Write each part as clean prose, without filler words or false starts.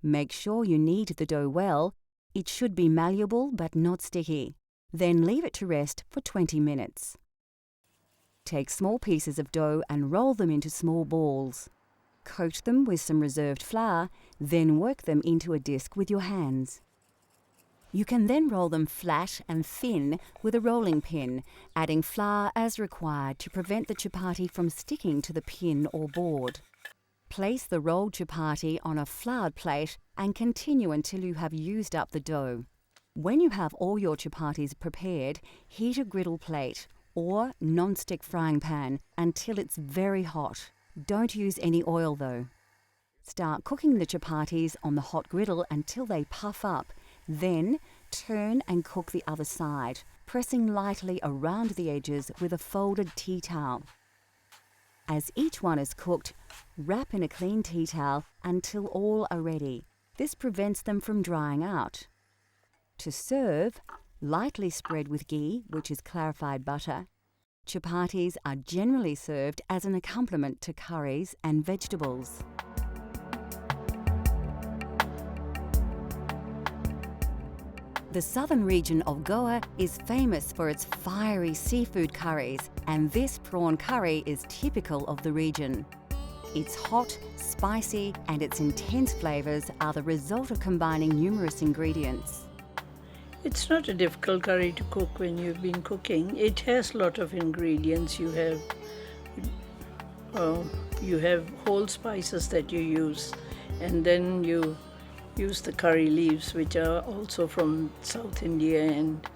Make sure you knead the dough well. It should be malleable but not sticky. Then leave it to rest for 20 minutes. Take small pieces of dough and roll them into small balls. Coat them with some reserved flour, then work them into a disc with your hands. You can then roll them flat and thin with a rolling pin, adding flour as required to prevent the chapati from sticking to the pin or board. Place the rolled chapati on a floured plate and continue until you have used up the dough. When you have all your chapatis prepared, heat a griddle plate or non-stick frying pan until it's very hot. Don't use any oil though. Start cooking the chapatis on the hot griddle until they puff up. Then turn and cook the other side, pressing lightly around the edges with a folded tea towel. As each one is cooked, wrap in a clean tea towel until all are ready. This prevents them from drying out. To serve, lightly spread with ghee, which is clarified butter. Chapatis are generally served as an accompaniment to curries and vegetables. The southern region of Goa is famous for its fiery seafood curries, and this prawn curry is typical of the region. It's hot, spicy, and its intense flavours are the result of combining numerous ingredients. It's not a difficult curry to cook when you've been cooking. It has a lot of ingredients. You have whole spices that you use, and then you use the curry leaves, which are also from South India and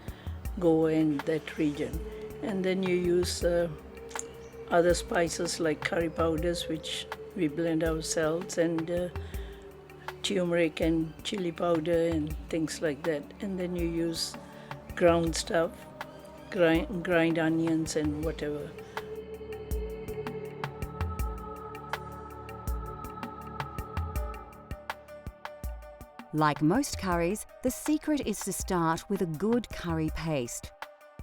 Goa and that region. And then you use other spices like curry powders, which we blend ourselves, and turmeric and chili powder and things like that. And then you use ground stuff, grind onions and whatever. Like most curries, the secret is to start with a good curry paste.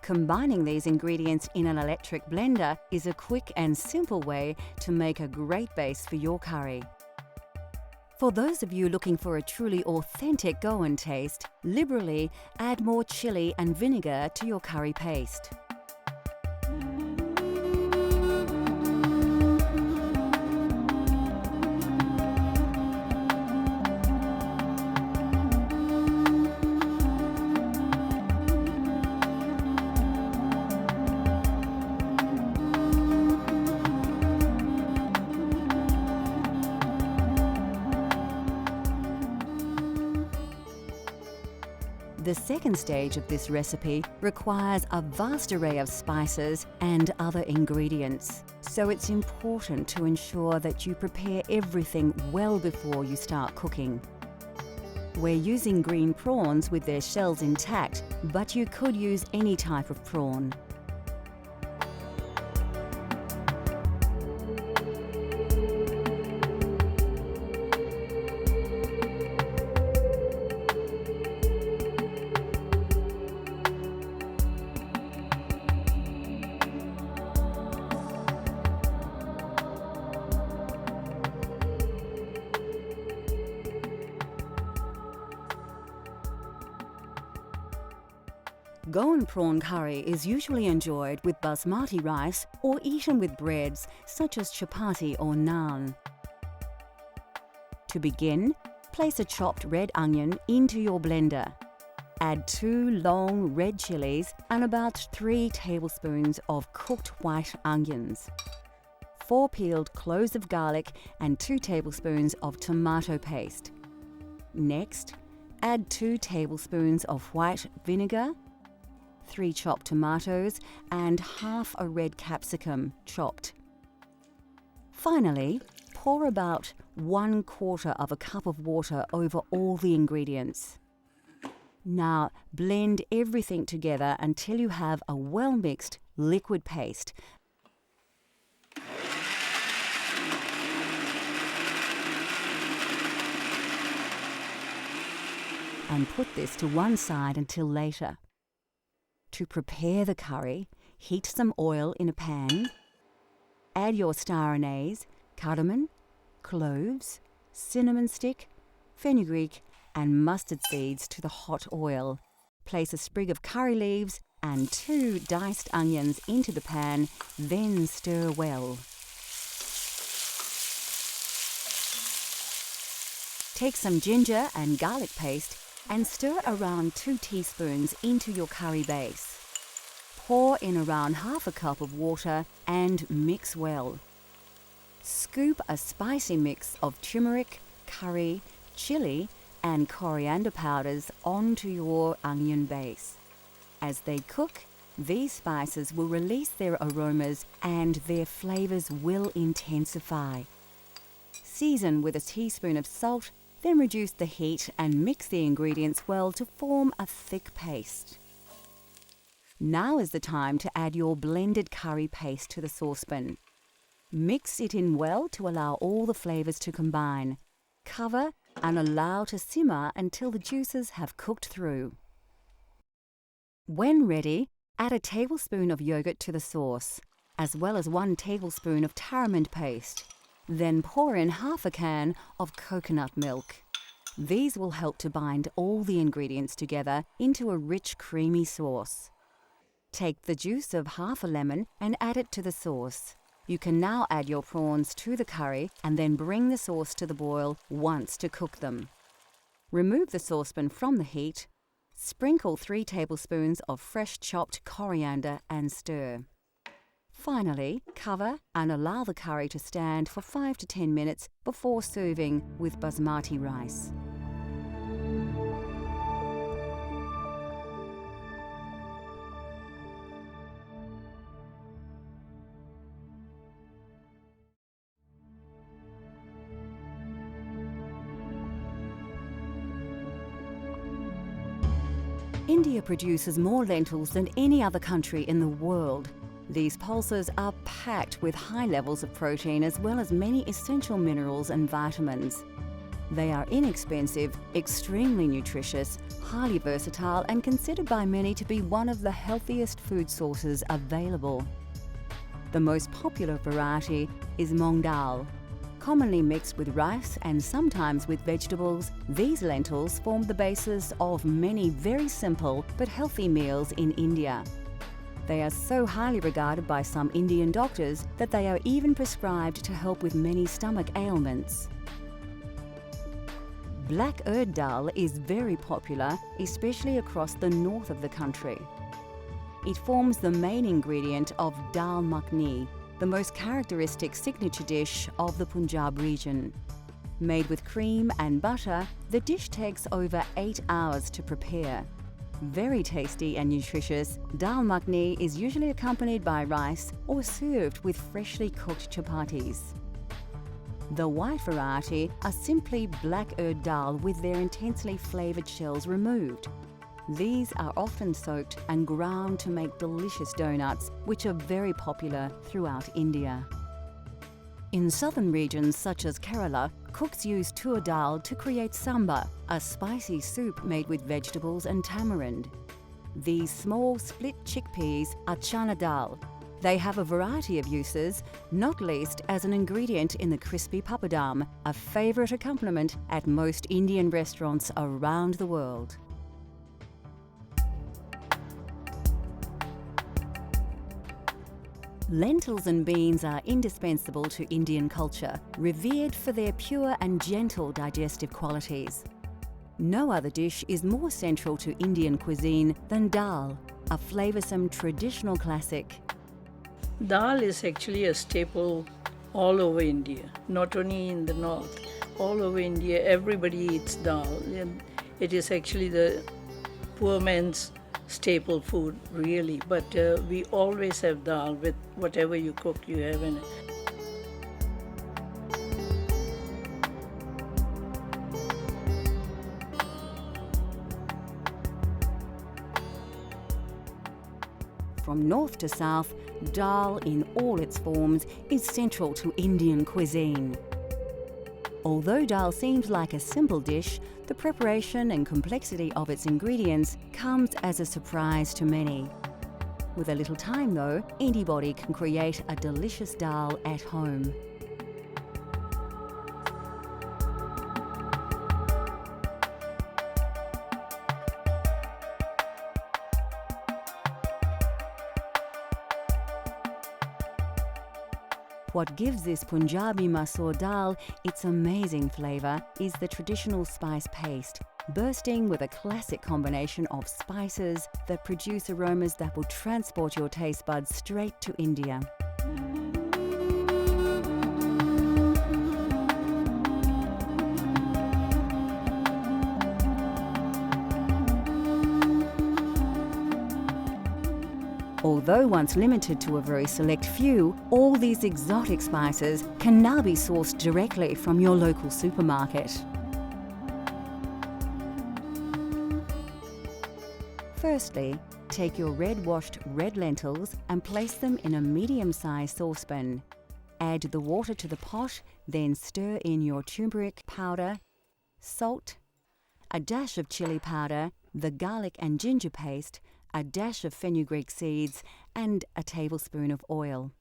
Combining these ingredients in an electric blender is a quick and simple way to make a great base for your curry. For those of you looking for a truly authentic Goan taste, liberally add more chili and vinegar to your curry paste. The second stage of this recipe requires a vast array of spices and other ingredients, so it's important to ensure that you prepare everything well before you start cooking. We're using green prawns with their shells intact, but you could use any type of prawn. Goan prawn curry is usually enjoyed with basmati rice or eaten with breads such as chapati or naan. To begin, place a chopped red onion into your blender. Add 2 long red chilies and about 3 tablespoons of cooked white onions, 4 peeled cloves of garlic and 2 tablespoons of tomato paste. Next, add 2 tablespoons of white vinegar, 3 chopped tomatoes and half a red capsicum chopped. Finally, pour about 1/4 of a cup of water over all the ingredients. Now blend everything together until you have a well-mixed liquid paste. And put this to one side until later. To prepare the curry, heat some oil in a pan. Add your star anise, cardamom, cloves, cinnamon stick, fenugreek, and mustard seeds to the hot oil. Place a sprig of curry leaves and 2 diced onions into the pan, then stir well. Take some ginger and garlic paste and stir around 2 teaspoons into your curry base. Pour in around half a cup of water and mix well. Scoop a spicy mix of turmeric, curry, chili, and coriander powders onto your onion base. As they cook, these spices will release their aromas and their flavors will intensify. Season with a teaspoon of salt, then reduce the heat and mix the ingredients well to form a thick paste. Now is the time to add your blended curry paste to the saucepan. Mix it in well to allow all the flavors to combine. Cover and allow to simmer until the juices have cooked through. When ready, add a tablespoon of yogurt to the sauce, as well as 1 tablespoon of tamarind paste. Then pour in half a can of coconut milk. These will help to bind all the ingredients together into a rich, creamy sauce. Take the juice of half a lemon and add it to the sauce. You can now add your prawns to the curry and then bring the sauce to the boil once to cook them. Remove the saucepan from the heat. Sprinkle 3 tablespoons of fresh chopped coriander and stir. Finally, cover and allow the curry to stand for 5 to 10 minutes before serving with basmati rice. India produces more lentils than any other country in the world. These pulses are packed with high levels of protein as well as many essential minerals and vitamins. They are inexpensive, extremely nutritious, highly versatile and considered by many to be one of the healthiest food sources available. The most popular variety is Moong Dal. Commonly mixed with rice and sometimes with vegetables, these lentils form the basis of many very simple but healthy meals in India. They are so highly regarded by some Indian doctors that they are even prescribed to help with many stomach ailments. Black urd dal is very popular, especially across the north of the country. It forms the main ingredient of dal makhani, the most characteristic signature dish of the Punjab region. Made with cream and butter, the dish takes over 8 hours to prepare. Very tasty and nutritious, dal makhani is usually accompanied by rice or served with freshly cooked chapatis. The white variety are simply black urd dal with their intensely flavoured shells removed. These are often soaked and ground to make delicious donuts, which are very popular throughout India. In southern regions such as Kerala, cooks use tur dal to create sambar, a spicy soup made with vegetables and tamarind. These small split chickpeas are chana dal. They have a variety of uses, not least as an ingredient in the crispy papadam, a favourite accompaniment at most Indian restaurants around the world. Lentils and beans are indispensable to Indian culture, revered for their pure and gentle digestive qualities. No other dish is more central to Indian cuisine than dal, a flavoursome traditional classic. Dal is actually a staple all over India, not only in the north. All over India, everybody eats dal. It is actually the poor man's staple food, really. But we always have dal with whatever you cook, you have in it. From north to south, dal in all its forms is central to Indian cuisine. Although dal seems like a simple dish, the preparation and complexity of its ingredients comes as a surprise to many. With a little time though, anybody can create a delicious dal at home. What gives this Punjabi masoor dal its amazing flavour is the traditional spice paste, bursting with a classic combination of spices that produce aromas that will transport your taste buds straight to India. Although once limited to a very select few, all these exotic spices can now be sourced directly from your local supermarket. Firstly, take your washed red lentils and place them in a medium-sized saucepan. Add the water to the pot, then stir in your turmeric powder, salt, a dash of chili powder, the garlic and ginger paste, a dash of fenugreek seeds, and a tablespoon of oil.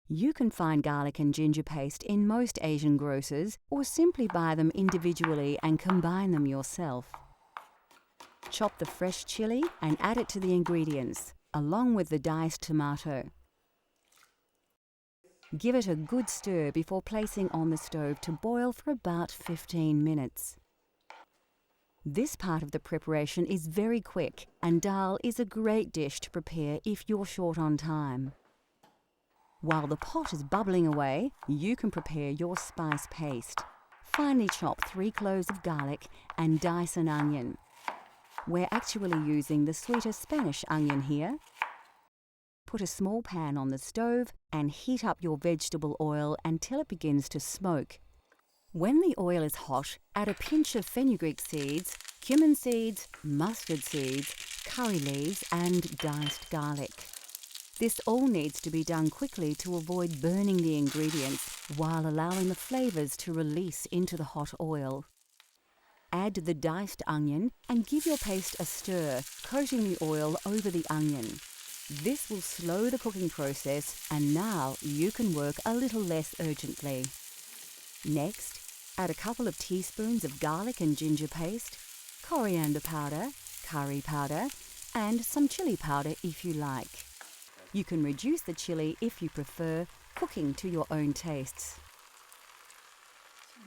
You can find garlic and ginger paste in most Asian grocers, or simply buy them individually and combine them yourself. Chop the fresh chili and add it to the ingredients, along with the diced tomato. Give it a good stir before placing on the stove to boil for about 15 minutes. This part of the preparation is very quick, and dal is a great dish to prepare if you're short on time. While the pot is bubbling away, you can prepare your spice paste. Finely chop 3 cloves of garlic and dice an onion. We're actually using the sweeter Spanish onion here. Put a small pan on the stove and heat up your vegetable oil until it begins to smoke. When the oil is hot, add a pinch of fenugreek seeds, cumin seeds, mustard seeds, curry leaves, and diced garlic. This all needs to be done quickly to avoid burning the ingredients while allowing the flavours to release into the hot oil. Add the diced onion and give your paste a stir, coating the oil over the onion. This will slow the cooking process, and now you can work a little less urgently. Next, add a couple of teaspoons of garlic and ginger paste, coriander powder, curry powder, and some chili powder if you like. You can reduce the chili if you prefer, cooking to your own tastes.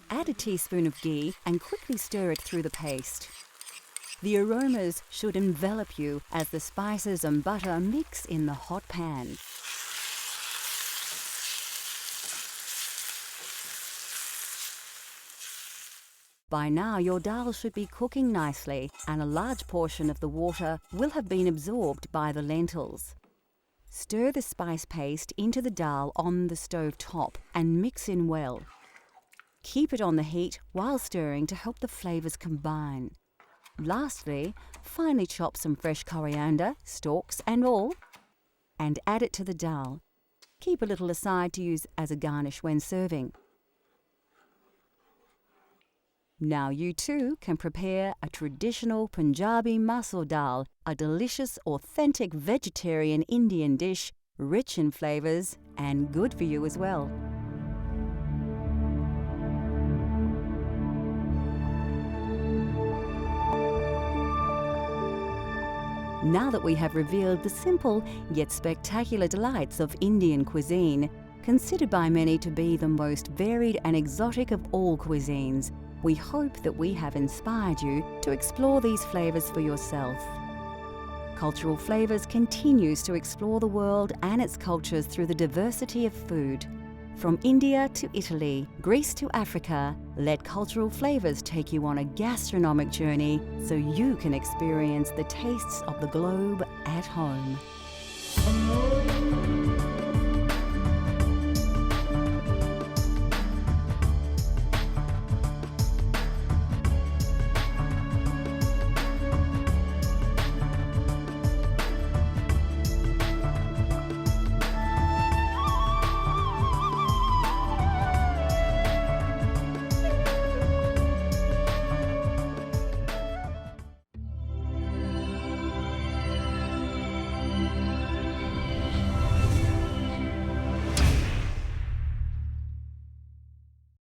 Add a teaspoon of ghee and quickly stir it through the paste. The aromas should envelop you as the spices and butter mix in the hot pan. By now, your dal should be cooking nicely, and a large portion of the water will have been absorbed by the lentils. Stir the spice paste into the dal on the stove top and mix in well. Keep it on the heat while stirring to help the flavours combine. Lastly, finely chop some fresh coriander, stalks and all, and add it to the dal. Keep a little aside to use as a garnish when serving. Now you too can prepare a traditional Punjabi masoor dal, a delicious, authentic vegetarian Indian dish, rich in flavours and good for you as well. Now that we have revealed the simple yet spectacular delights of Indian cuisine, considered by many to be the most varied and exotic of all cuisines, we hope that we have inspired you to explore these flavours for yourself. Cultural Flavours continues to explore the world and its cultures through the diversity of food. From India to Italy, Greece to Africa, let Cultural Flavours take you on a gastronomic journey so you can experience the tastes of the globe at home.